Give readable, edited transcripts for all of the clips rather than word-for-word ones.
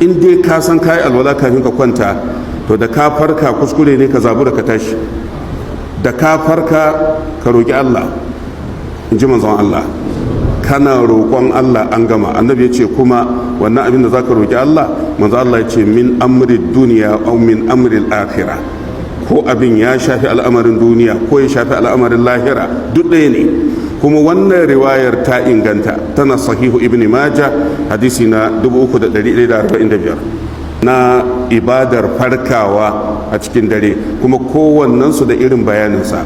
in dai ka san kayi alwala kafin ka kwanta, to da ka farka kuskure ne ka zabura ka tashi, da ka farka ka roƙi Allah, in ji manzon Allah. Kana roƙon Allah an gama. Annabi ya ce kuma wannan abin da za ka roƙi Allah, manzon Allah ya ce min amri duniya au min amri al-akhirah, ko abin ya shafi al'amarin duniya ko ya shafi al'amarin lahira duk ɗaya ne. Kuma wannan riwayar ta inganta, tana sahihu ibn majah hadisi na 3145 na ibadar farkawa a cikin dare, kuma kowannensu da irin bayaninsa,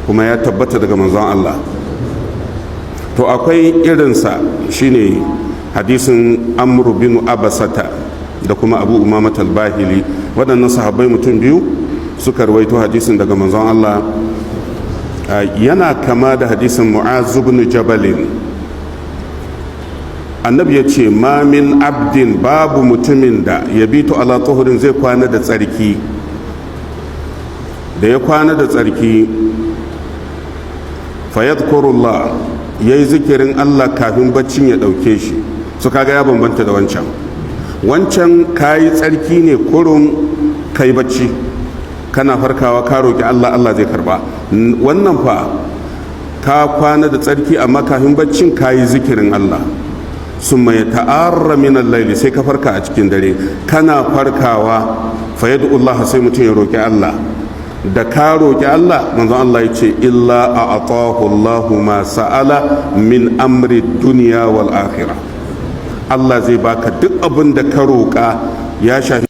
kuma ya tabbata daga manzon Allah. To akwai irinsa shine hadisin amru bin abasata da kuma abu umama al-bahili. Waɗannan sahabbai mutum biyu suka rawaito hadisin daga manzon Allah. Yana kama da hadisin mu'az ibn jabalin. Annabi ya ce ma min abdin, babu mutumin da ya bito ala tuhurin zai kwana da tsarki, da ya kwana da tsarki fayadkurullah, ya yi zikirin Allah kafin baccin ya ɗauke shi. Su kaga ya bambanta da wancan kayi tsarki ne kurun kai bacci, kana farkawa ka roƙi Allah, Allah zai karba. Wannan fa ka kwana da tsarki amma kafin baccin kayi zikirin Allah. Summa ya ta'arra min al-layli, sai ka farka a cikin dare, kana farkawa fa yad'ullah, sai mutum ya roƙi Allah. Da ka roƙi Allah, manzon Allah ya ce illa a'atahu Allahu ma sa'ala min amri dunya wal akhirah. Allah zai baka duk abin da ka roƙa, ya shafi